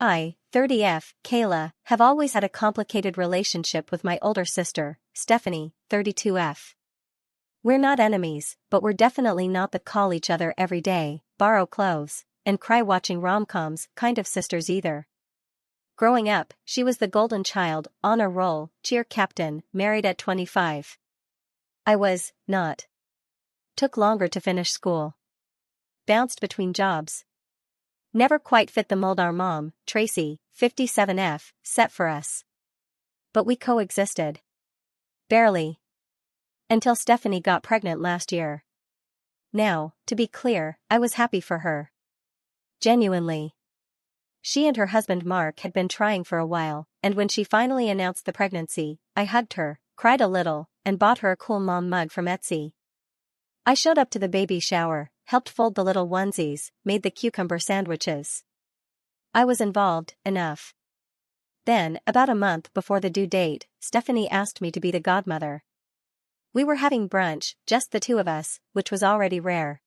I, 30F, Kayla, have always had a complicated relationship with my older sister, Stephanie, 32F. We're not enemies, but we're definitely not the call each other every day, borrow clothes, and cry watching rom-coms kind of sisters either. Growing up, she was the golden child, honor roll, cheer captain, married at 25. I was not. Took longer to finish school. Bounced between jobs. Never quite fit the mold our mom, Tracy, 57F, set for us. But we coexisted. Barely. Until Stephanie got pregnant last year. Now, to be clear, I was happy for her. Genuinely. She and her husband Mark had been trying for a while, and when she finally announced the pregnancy, I hugged her, cried a little, and bought her a cool mom mug from Etsy. I showed up to the baby shower, helped fold the little onesies, made the cucumber sandwiches. I was involved enough. Then, about a month before the due date, Stephanie asked me to be the godmother. We were having brunch, just the two of us, which was already rare.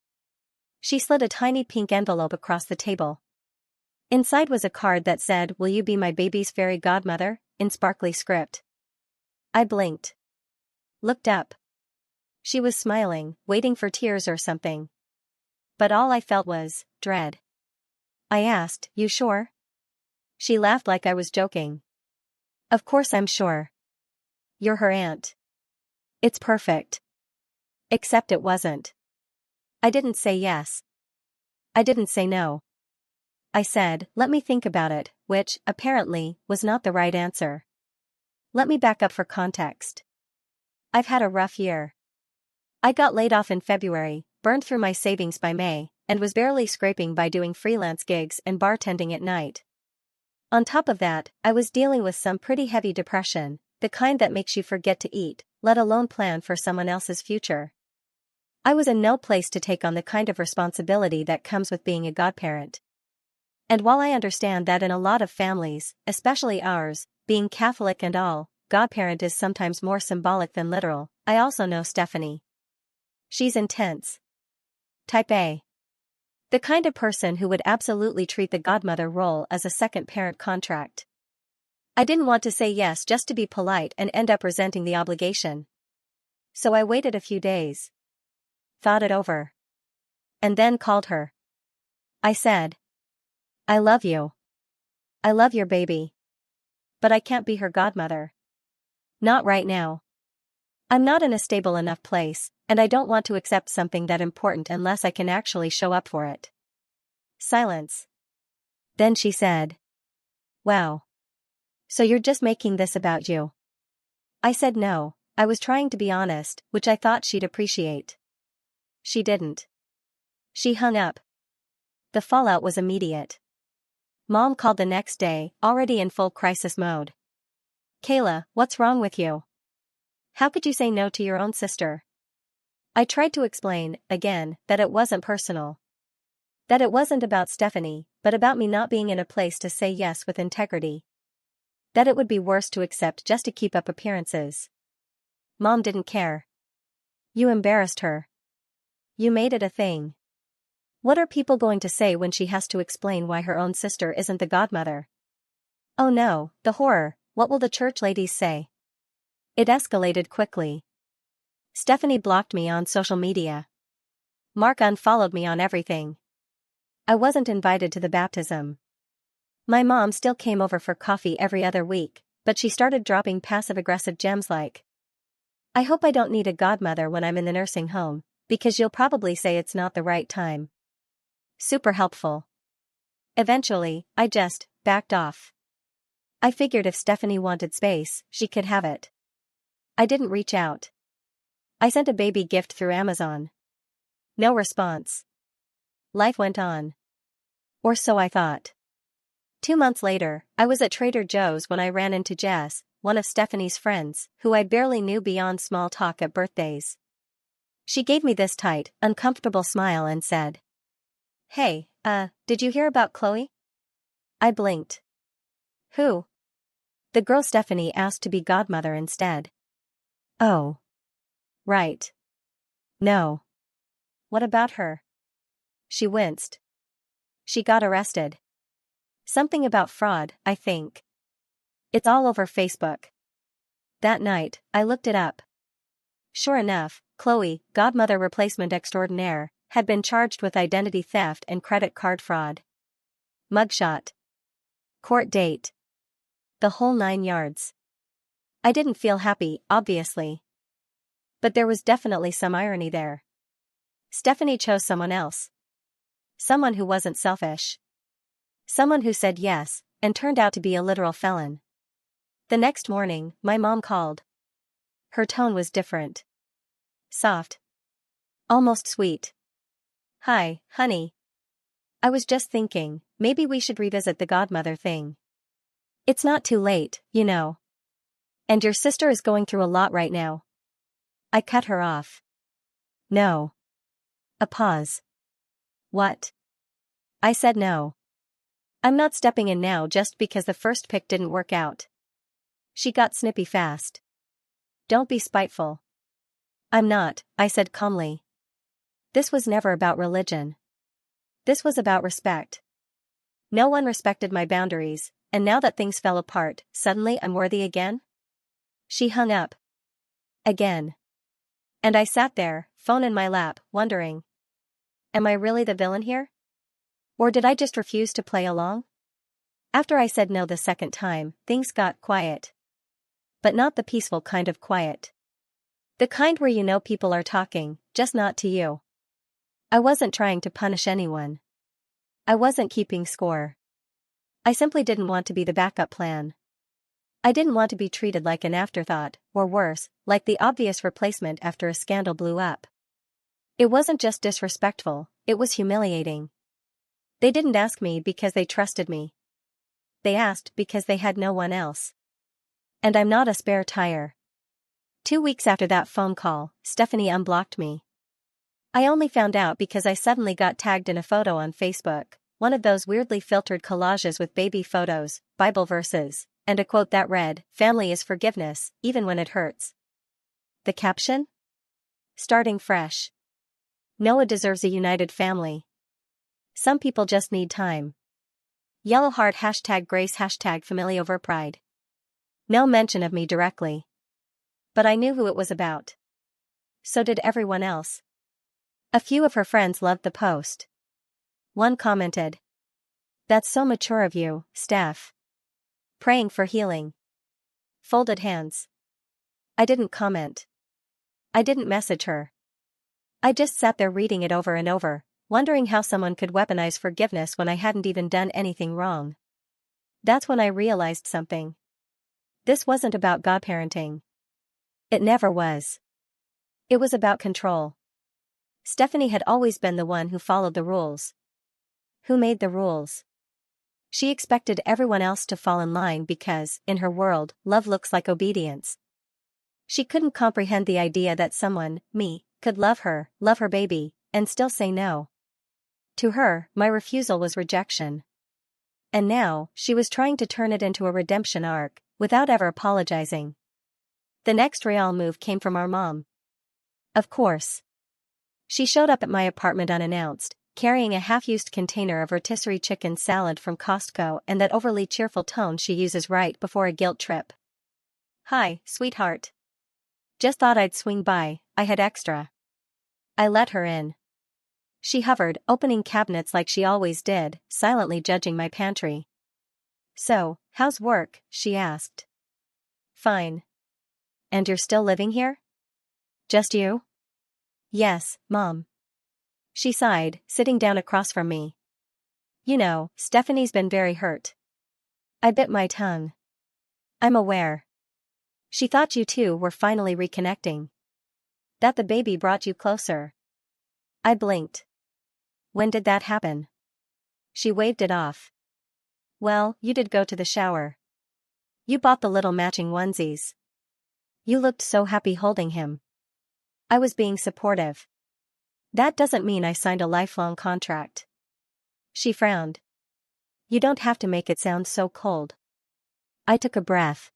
She slid a tiny pink envelope across the table. Inside was a card that said, "Will you be my baby's fairy godmother?" in sparkly script. I blinked. Looked up. She was smiling, waiting for tears or something. But all I felt was dread. I asked, "You sure?" She laughed like I was joking. "Of course I'm sure. You're her aunt. It's perfect." Except it wasn't. I didn't say yes. I didn't say no. I said, "Let me think about it," which, apparently, was not the right answer. Let me back up for context. I've had a rough year. I got laid off in February, burned through my savings by May, and was barely scraping by doing freelance gigs and bartending at night. On top of that, I was dealing with some pretty heavy depression, the kind that makes you forget to eat, let alone plan for someone else's future. I was in no place to take on the kind of responsibility that comes with being a godparent. And while I understand that in a lot of families, especially ours, being Catholic and all, godparent is sometimes more symbolic than literal, I also know Stephanie. She's intense. Type A. The kind of person who would absolutely treat the godmother role as a second parent contract. I didn't want to say yes just to be polite and end up resenting the obligation. So I waited a few days. Thought it over. And then called her. I said, "I love you. I love your baby. But I can't be her godmother. Not right now. I'm not in a stable enough place, and I don't want to accept something that important unless I can actually show up for it." Silence. Then she said, "Wow. So you're just making this about you?" I said no, I was trying to be honest, which I thought she'd appreciate. She didn't. She hung up. The fallout was immediate. Mom called the next day, already in full crisis mode. "Kayla, what's wrong with you? How could you say no to your own sister?" I tried to explain, again, that it wasn't personal. That it wasn't about Stephanie, but about me not being in a place to say yes with integrity. That it would be worse to accept just to keep up appearances. Mom didn't care. "You embarrassed her. You made it a thing. What are people going to say when she has to explain why her own sister isn't the godmother? Oh no, the horror, what will the church ladies say?" It escalated quickly. Stephanie blocked me on social media. Mark unfollowed me on everything. I wasn't invited to the baptism. My mom still came over for coffee every other week, but she started dropping passive-aggressive gems like, "I hope I don't need a godmother when I'm in the nursing home, because you'll probably say it's not the right time." Super helpful. Eventually, I just backed off. I figured if Stephanie wanted space, she could have it. I didn't reach out. I sent a baby gift through Amazon. No response. Life went on. Or so I thought. 2 months later, I was at Trader Joe's when I ran into Jess, one of Stephanie's friends, who I barely knew beyond small talk at birthdays. She gave me this tight, uncomfortable smile and said, "Hey, did you hear about Chloe?" I blinked. "Who?" "The girl Stephanie asked to be godmother instead." "Oh. Right. No. What about her?" She winced. "She got arrested." Something about fraud, I think. It's all over Facebook. That night, I looked it up. Sure enough, Chloe, godmother replacement extraordinaire, had been charged with identity theft and credit card fraud. Mugshot. Court date. The whole 9 yards. I didn't feel happy, obviously. But there was definitely some irony there. Stephanie chose someone else. Someone who wasn't selfish. Someone who said yes, and turned out to be a literal felon. The next morning, my mom called. Her tone was different. Soft. Almost sweet. Hi, honey. I was just thinking, maybe we should revisit the godmother thing. It's not too late, you know. And your sister is going through a lot right now. I cut her off. No. A pause. What? I said no. I'm not stepping in now just because the first pick didn't work out. She got snippy fast. Don't be spiteful. I'm not, I said calmly. This was never about religion. This was about respect. No one respected my boundaries, and now that things fell apart, suddenly I'm worthy again? She hung up. Again. And I sat there, phone in my lap, wondering. Am I really the villain here? Or did I just refuse to play along? After I said no the second time, things got quiet. But not the peaceful kind of quiet. The kind where you know people are talking, just not to you. I wasn't trying to punish anyone. I wasn't keeping score. I simply didn't want to be the backup plan. I didn't want to be treated like an afterthought, or worse, like the obvious replacement after a scandal blew up. It wasn't just disrespectful, it was humiliating. They didn't ask me because they trusted me. They asked because they had no one else. And I'm not a spare tire. 2 weeks after that phone call, Stephanie unblocked me. I only found out because I suddenly got tagged in a photo on Facebook, one of those weirdly filtered collages with baby photos, Bible verses, and a quote that read, "Family is forgiveness, even when it hurts." The caption? Starting fresh. Noah deserves a united family. Some people just need time. Yellow heart #grace #familioverpride. No mention of me directly. But I knew who it was about. So did everyone else. A few of her friends loved the post. One commented. That's so mature of you, Steph. Praying for healing. Folded hands. I didn't comment. I didn't message her. I just sat there reading it over and over, wondering how someone could weaponize forgiveness when I hadn't even done anything wrong. That's when I realized something. This wasn't about godparenting. It never was. It was about control. Stephanie had always been the one who followed the rules. Who made the rules? She expected everyone else to fall in line because, in her world, love looks like obedience. She couldn't comprehend the idea that someone, me, could love her baby, and still say no. To her, my refusal was rejection. And now, she was trying to turn it into a redemption arc, without ever apologizing. The next real move came from our mom. Of course. She showed up at my apartment unannounced, carrying a half-used container of rotisserie chicken salad from Costco and that overly cheerful tone she uses right before a guilt trip. Hi, sweetheart. Just thought I'd swing by, I had extra. I let her in. She hovered, opening cabinets like she always did, silently judging my pantry. So, how's work? She asked. Fine. And you're still living here? Just you? Yes, Mom. She sighed, sitting down across from me. You know, Stephanie's been very hurt. I bit my tongue. I'm aware. She thought you two were finally reconnecting. That the baby brought you closer. I blinked. When did that happen? She waved it off. Well, you did go to the shower. You bought the little matching onesies. You looked so happy holding him. I was being supportive. That doesn't mean I signed a lifelong contract. She frowned. You don't have to make it sound so cold. I took a breath.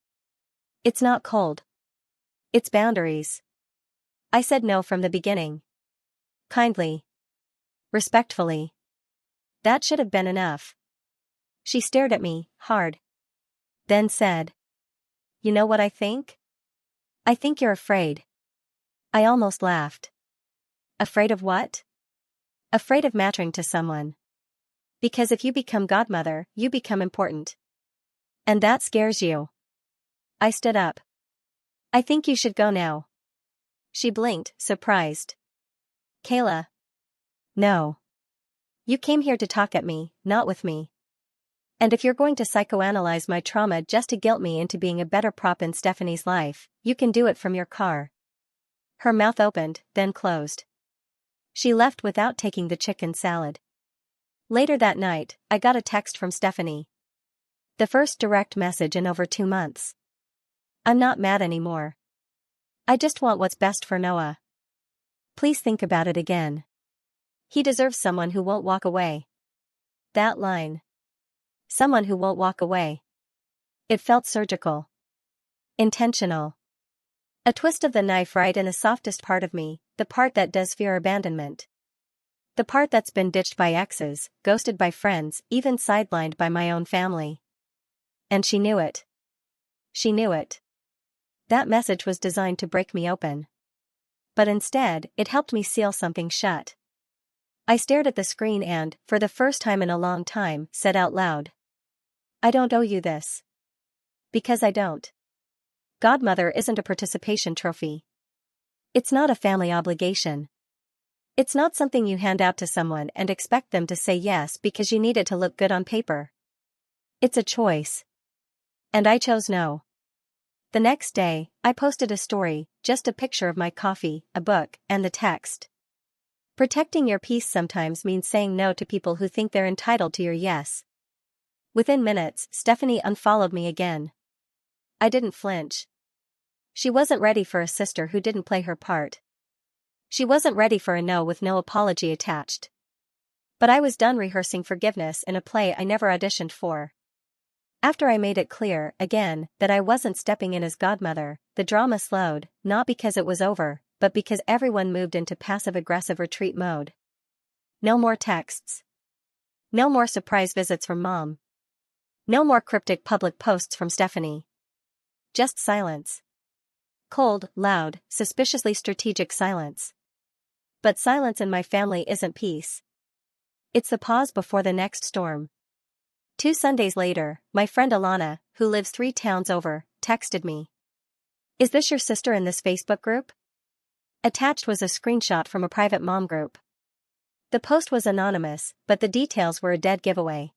It's not cold. It's boundaries. I said no from the beginning. Kindly. Respectfully. That should have been enough. She stared at me, hard. Then said, "You know what I think? I think you're afraid." I almost laughed. Afraid of what? Afraid of mattering to someone. Because if you become godmother, you become important. And that scares you. I stood up. "I think you should go now." She blinked, surprised. "Kayla." "No. You came here to talk at me, not with me. And if you're going to psychoanalyze my trauma just to guilt me into being a better prop in Stephanie's life, you can do it from your car." Her mouth opened, then closed. She left without taking the chicken salad. Later that night, I got a text from Stephanie. The first direct message in over 2 months. "I'm not mad anymore. I just want what's best for Noah. Please think about it again. He deserves someone who won't walk away." That line. Someone who won't walk away. It felt surgical. Intentional. A twist of the knife right in the softest part of me, the part that does fear abandonment. The part that's been ditched by exes, ghosted by friends, even sidelined by my own family. And she knew it. She knew it. That message was designed to break me open. But instead, it helped me seal something shut. I stared at the screen and, for the first time in a long time, said out loud, "I don't owe you this." Because I don't. Godmother isn't a participation trophy. It's not a family obligation. It's not something you hand out to someone and expect them to say yes because you need it to look good on paper. It's a choice. And I chose no. The next day, I posted a story, just a picture of my coffee, a book, and the text. Protecting your peace sometimes means saying no to people who think they're entitled to your yes. Within minutes, Stephanie unfollowed me again. I didn't flinch. She wasn't ready for a sister who didn't play her part. She wasn't ready for a no with no apology attached. But I was done rehearsing forgiveness in a play I never auditioned for. After I made it clear, again, that I wasn't stepping in as godmother, the drama slowed, not because it was over, but because everyone moved into passive-aggressive retreat mode. No more texts. No more surprise visits from Mom. No more cryptic public posts from Stephanie. Just silence. Cold, loud, suspiciously strategic silence. But silence in my family isn't peace. It's the pause before the next storm. 2 Sundays later, my friend Alana, who lives 3 towns over, texted me. "Is this your sister in this Facebook group?" Attached was a screenshot from a private mom group. The post was anonymous, but the details were a dead giveaway.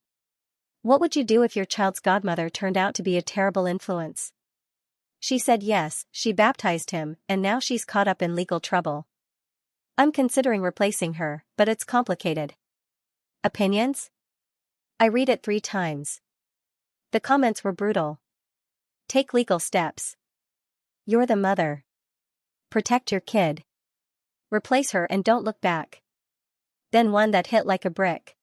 "What would you do if your child's godmother turned out to be a terrible influence?" She said yes, she baptized him, and now she's caught up in legal trouble. "I'm considering replacing her, but it's complicated." Opinions? I read it 3 times. The comments were brutal. "Take legal steps. You're the mother. Protect your kid. Replace her and don't look back." Then one that hit like a brick.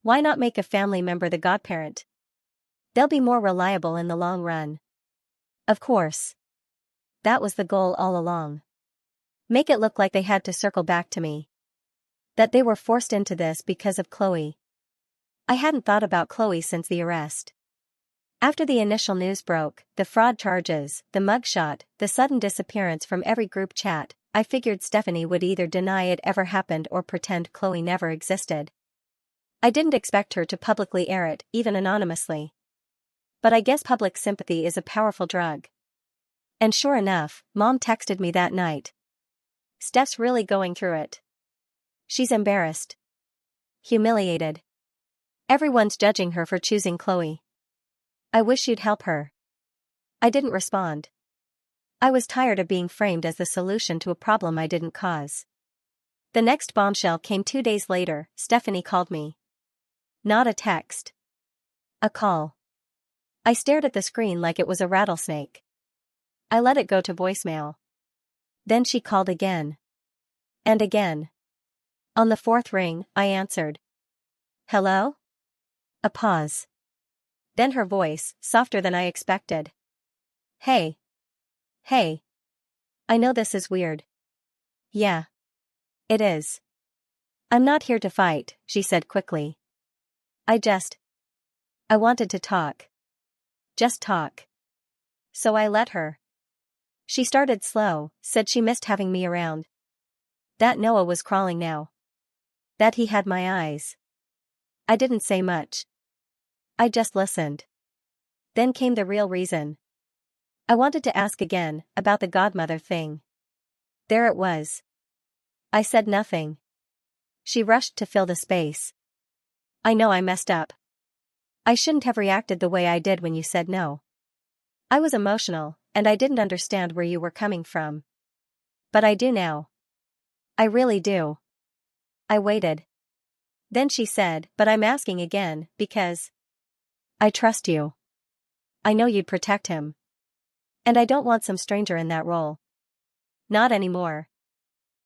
"Why not make a family member the godparent? They'll be more reliable in the long run." Of course. That was the goal all along. Make it look like they had to circle back to me. That they were forced into this because of Chloe. I hadn't thought about Chloe since the arrest. After the initial news broke, the fraud charges, the mugshot, the sudden disappearance from every group chat, I figured Stephanie would either deny it ever happened or pretend Chloe never existed. I didn't expect her to publicly air it, even anonymously. But I guess public sympathy is a powerful drug. And sure enough, Mom texted me that night. "Steph's really going through it. She's embarrassed. Humiliated. Everyone's judging her for choosing Chloe. I wish you'd help her." I didn't respond. I was tired of being framed as the solution to a problem I didn't cause. The next bombshell came 2 days later. Stephanie called me. Not a text. A call. I stared at the screen like it was a rattlesnake. I let it go to voicemail. Then she called again. And again. On the 4th ring, I answered. "Hello?" A pause. Then her voice, softer than I expected. "Hey. Hey. I know this is weird." "Yeah. It is. I'm not here to fight," she said quickly. I just I wanted to talk. Just talk. So I let her. She started slow, said she missed having me around. That Noah was crawling now. That he had my eyes. I didn't say much. I just listened. Then came the real reason. I wanted to ask again, about the godmother thing. There it was. I said nothing. She rushed to fill the space. I know I messed up. I shouldn't have reacted the way I did when you said no. I was emotional, and I didn't understand where you were coming from. But I do now. I really do. I waited. Then she said, but I'm asking again, because I trust you. I know you'd protect him. And I don't want some stranger in that role. Not anymore.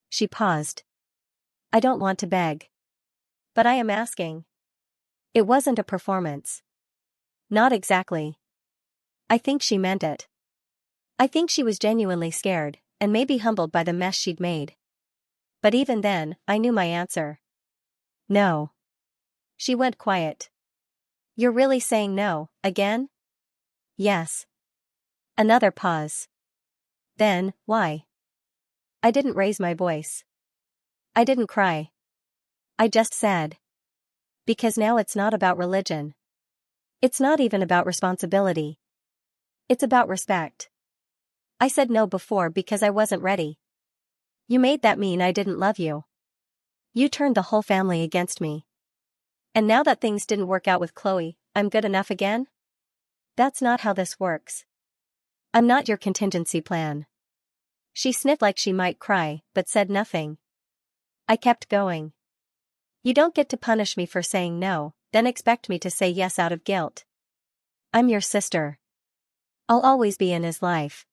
She paused. I don't want to beg. But I am asking. It wasn't a performance. Not exactly. I think she meant it. I think she was genuinely scared, and maybe humbled by the mess she'd made. But even then, I knew my answer. No. She went quiet. You're really saying no, again? Yes. Another pause. Then, why? I didn't raise my voice. I didn't cry. I just said. Because now it's not about religion. It's not even about responsibility. It's about respect. I said no before because I wasn't ready. You made that mean I didn't love you. You turned the whole family against me. And now that things didn't work out with Chloe, I'm good enough again? That's not how this works. I'm not your contingency plan. She sniffed like she might cry, but said nothing. I kept going. You don't get to punish me for saying no, then expect me to say yes out of guilt. I'm your sister. I'll always be in his life.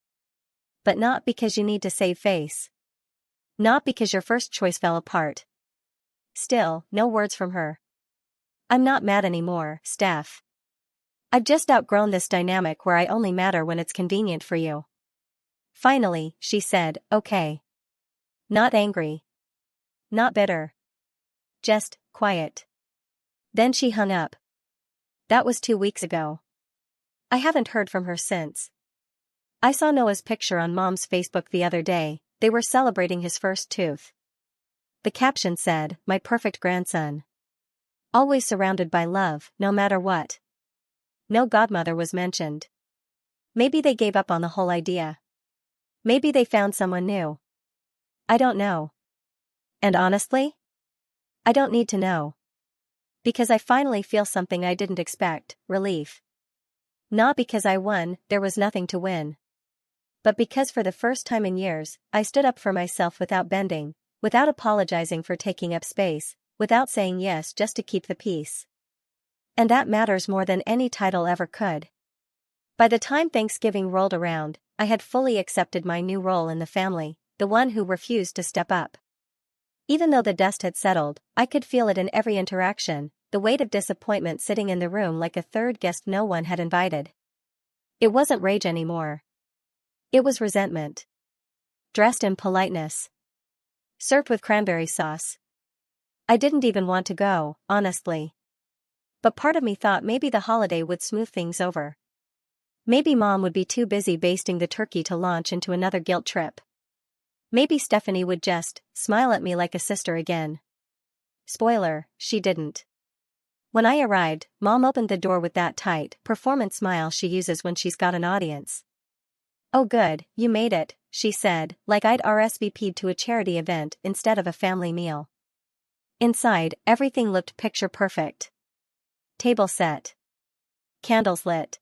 But not because you need to save face. Not because your first choice fell apart. Still, no words from her. I'm not mad anymore, Steph. I've just outgrown this dynamic where I only matter when it's convenient for you. Finally, she said, okay. Not angry. Not bitter. Just quiet. Then she hung up. That was 2 weeks ago. I haven't heard from her since. I saw Noah's picture on Mom's Facebook the other day. They were celebrating his first tooth. The caption said, "My perfect grandson. Always surrounded by love, no matter what." No godmother was mentioned. Maybe they gave up on the whole idea. Maybe they found someone new. I don't know. And honestly, I don't need to know. Because I finally feel something I didn't expect, relief. Not because I won, there was nothing to win. But because for the first time in years, I stood up for myself without bending, without apologizing for taking up space, without saying yes just to keep the peace. And that matters more than any title ever could. By the time Thanksgiving rolled around, I had fully accepted my new role in the family, the one who refused to step up. Even though the dust had settled, I could feel it in every interaction, the weight of disappointment sitting in the room like a third guest no one had invited. It wasn't rage anymore. It was resentment. Dressed in politeness. Served with cranberry sauce. I didn't even want to go, honestly. But part of me thought maybe the holiday would smooth things over. Maybe Mom would be too busy basting the turkey to launch into another guilt trip. Maybe Stephanie would just smile at me like a sister again. Spoiler, she didn't. When I arrived, Mom opened the door with that tight, performance smile she uses when she's got an audience. "Oh good, you made it," she said, like I'd RSVP'd to a charity event instead of a family meal. Inside, everything looked picture perfect. Table set. Candles lit.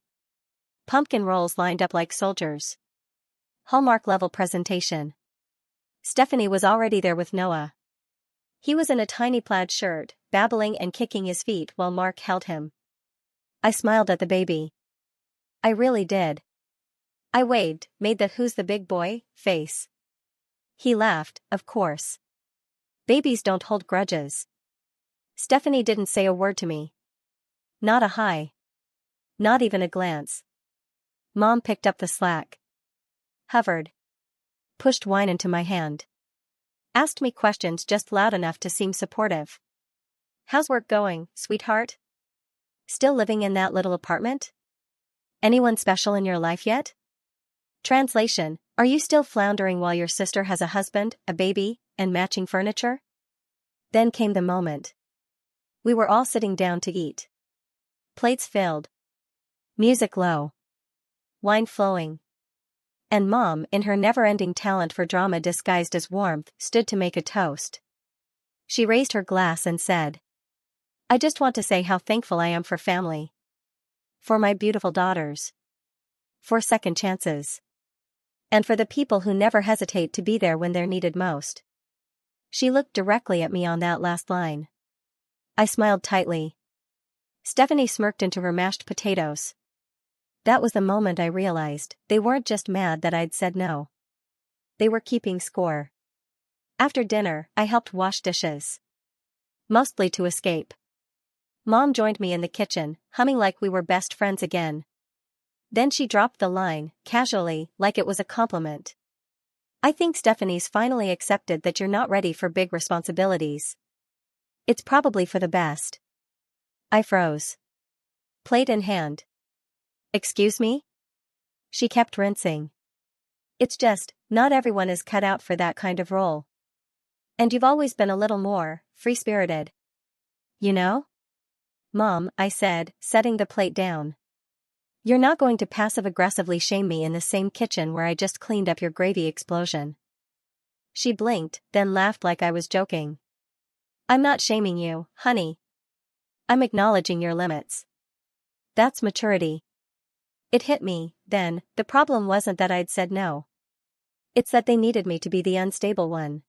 Pumpkin rolls lined up like soldiers. Hallmark-level presentation. Stephanie was already there with Noah. He was in a tiny plaid shirt, babbling and kicking his feet while Mark held him. I smiled at the baby. I really did. I waved, made the "who's the big boy" face. He laughed, of course. Babies don't hold grudges. Stephanie didn't say a word to me. Not a hi. Not even a glance. Mom picked up the slack. Hovered. Pushed wine into my hand. Asked me questions just loud enough to seem supportive. "How's work going, sweetheart?" still living in that little apartment? Anyone special in your life yet? Translation: Are you still floundering while your sister has a husband, a baby, and matching furniture? Then came the moment. We were all sitting down to eat. Plates filled. Music low. Wine flowing. And Mom, in her never-ending talent for drama disguised as warmth, stood to make a toast. She raised her glass and said, "I just want to say how thankful I am for family. For my beautiful daughters. For second chances. And for the people who never hesitate to be there when they're needed most." She looked directly at me on that last line. I smiled tightly. Stephanie smirked into her mashed potatoes. That was the moment I realized they weren't just mad that I'd said no. They were keeping score. After dinner, I helped wash dishes. Mostly to escape. Mom joined me in the kitchen, humming like we were best friends again. Then she dropped the line, casually, like it was a compliment. "I think Stephanie's finally accepted that you're not ready for big responsibilities. It's probably for the best." I froze. Plate in hand. "Excuse me?" She kept rinsing. "It's just, not everyone is cut out for that kind of role. And you've always been a little more free-spirited. You know?" "Mom," I said, setting the plate down. "You're not going to passive-aggressively shame me in the same kitchen where I just cleaned up your gravy explosion." She blinked, then laughed like I was joking. "I'm not shaming you, honey. I'm acknowledging your limits. That's maturity." It hit me, then, the problem wasn't that I'd said no. It's that they needed me to be the unstable one.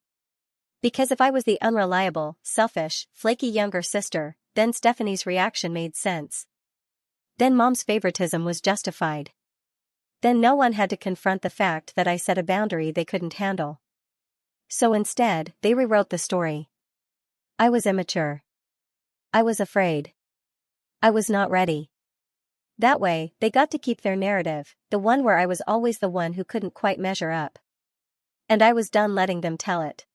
Because if I was the unreliable, selfish, flaky younger sister, then Stephanie's reaction made sense. Then Mom's favoritism was justified. Then no one had to confront the fact that I set a boundary they couldn't handle. So instead, they rewrote the story. I was immature. I was afraid. I was not ready. That way, they got to keep their narrative, the one where I was always the one who couldn't quite measure up. And I was done letting them tell it.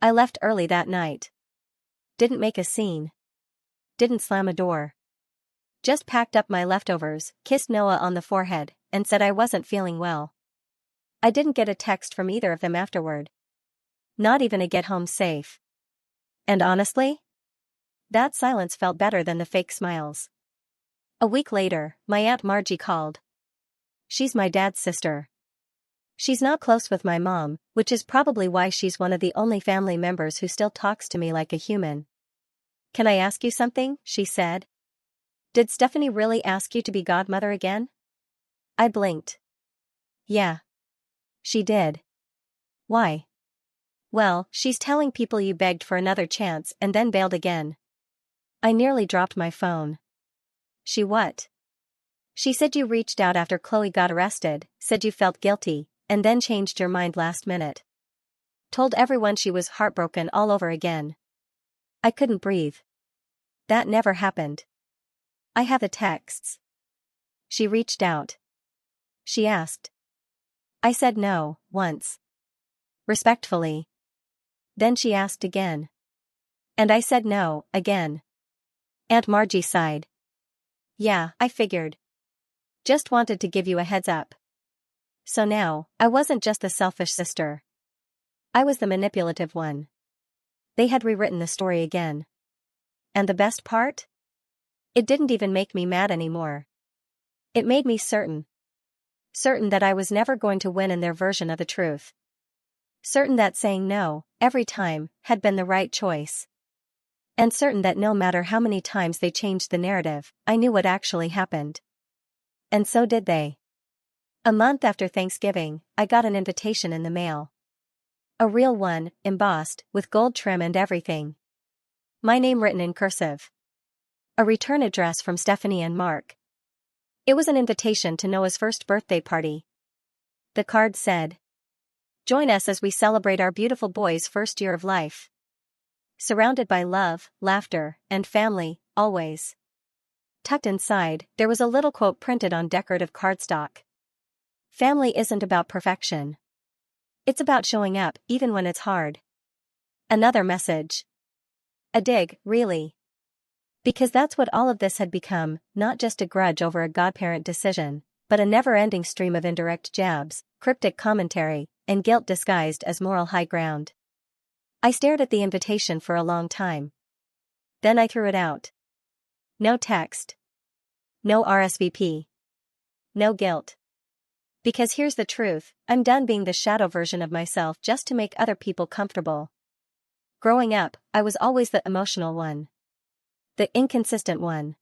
I left early that night. Didn't make a scene. Didn't slam a door. Just packed up my leftovers, kissed Noah on the forehead, and said I wasn't feeling well. I didn't get a text from either of them afterward. Not even a "get home safe." And honestly, that silence felt better than the fake smiles. A week later, my Aunt Margie called. She's my dad's sister. She's not close with my mom, which is probably why she's one of the only family members who still talks to me like a human. "Can I ask you something?" she said. "Did Stephanie really ask you to be godmother again?" I blinked. "Yeah. She did." "Why?" "Well, she's telling people you begged for another chance and then bailed again." I nearly dropped my phone. "She what?" "She said you reached out after Chloe got arrested, said you felt guilty, and then changed your mind last minute. Told everyone she was heartbroken all over again." I couldn't breathe. That never happened. "I have the texts." "She reached out." "She asked." I said no, once. Respectfully. Then she asked again. And I said no, again. Aunt Margie sighed. "Yeah, I figured. Just wanted to give you a heads up." So now, I wasn't just the selfish sister. I was the manipulative one. They had rewritten the story again. And the best part? It didn't even make me mad anymore. It made me certain. Certain that I was never going to win in their version of the truth. Certain that saying no, every time, had been the right choice. And certain that no matter how many times they changed the narrative, I knew what actually happened. And so did they. A month after Thanksgiving, I got an invitation in the mail. A real one, embossed, with gold trim and everything. My name written in cursive. A return address from Stephanie and Mark. It was an invitation to Noah's first birthday party. The card said, "Join us as we celebrate our beautiful boy's first year of life. Surrounded by love, laughter, and family, always." Tucked inside, there was a little quote printed on decorative cardstock. "Family isn't about perfection. It's about showing up, even when it's hard." Another message. A dig, really. Because that's what all of this had become, not just a grudge over a godparent decision, but a never-ending stream of indirect jabs, cryptic commentary, and guilt disguised as moral high ground. I stared at the invitation for a long time. Then I threw it out. No text. No RSVP. No guilt. Because here's the truth, I'm done being the shadow version of myself just to make other people comfortable. Growing up, I was always the emotional one. The inconsistent one.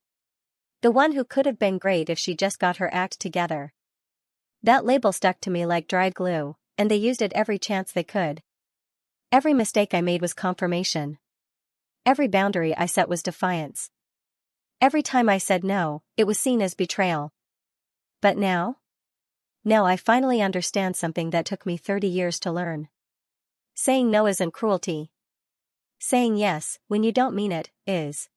The one who could have been great if she just got her act together. That label stuck to me like dried glue, and they used it every chance they could. Every mistake I made was confirmation. Every boundary I set was defiance. Every time I said no, it was seen as betrayal. But now? Now I finally understand something that took me 30 years to learn. Saying no isn't cruelty. Saying yes, when you don't mean it, is.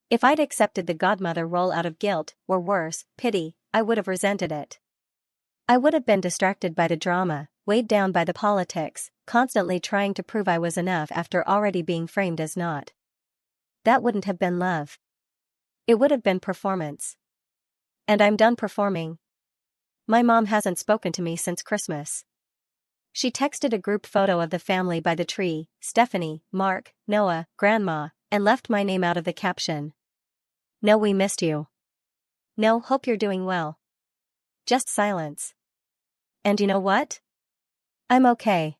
If I'd accepted the godmother role out of guilt, or worse, pity, I would have resented it. I would have been distracted by the drama, weighed down by the politics, constantly trying to prove I was enough after already being framed as not. That wouldn't have been love. It would have been performance. And I'm done performing. My mom hasn't spoken to me since Christmas. She texted a group photo of the family by the tree, Stephanie, Mark, Noah, Grandma, and left my name out of the caption. No, we missed you. No, hope you're doing well. Just silence. And you know what? I'm okay.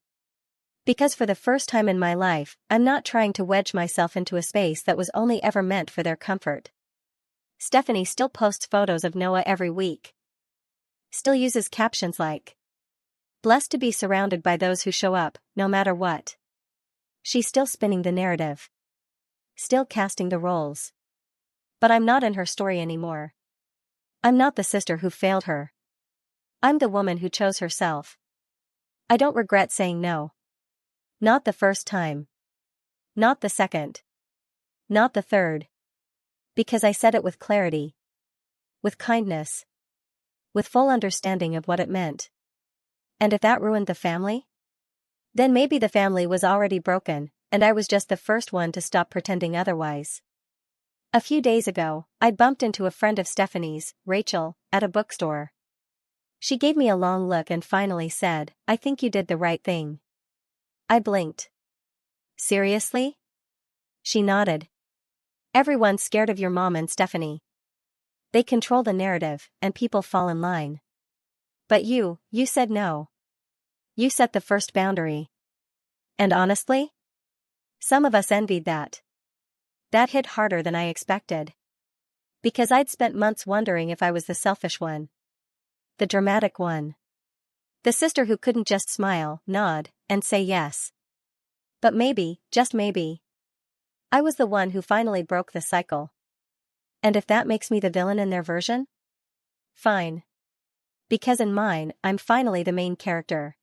Because for the first time in my life, I'm not trying to wedge myself into a space that was only ever meant for their comfort. Stephanie still posts photos of Noah every week. Still uses captions like, "Blessed to be surrounded by those who show up, no matter what." She's still spinning the narrative. Still casting the roles. But I'm not in her story anymore. I'm not the sister who failed her. I'm the woman who chose herself. I don't regret saying no. Not the first time. Not the second. Not the third. Because I said it with clarity. With kindness. With full understanding of what it meant. And if that ruined the family? Then maybe the family was already broken, and I was just the first one to stop pretending otherwise. A few days ago, I bumped into a friend of Stephanie's, Rachel, at a bookstore. She gave me a long look and finally said, "I think you did the right thing." I blinked. Seriously? She nodded. Everyone's scared of your mom and Stephanie. They control the narrative, and people fall in line. But you said no. You set the first boundary. And honestly? Some of us envied that. That hit harder than I expected. Because I'd spent months wondering if I was the selfish one. The dramatic one. The sister who couldn't just smile, nod, and say yes. But maybe, just maybe, I was the one who finally broke the cycle. And if that makes me the villain in their version? Fine. Because in mine, I'm finally the main character.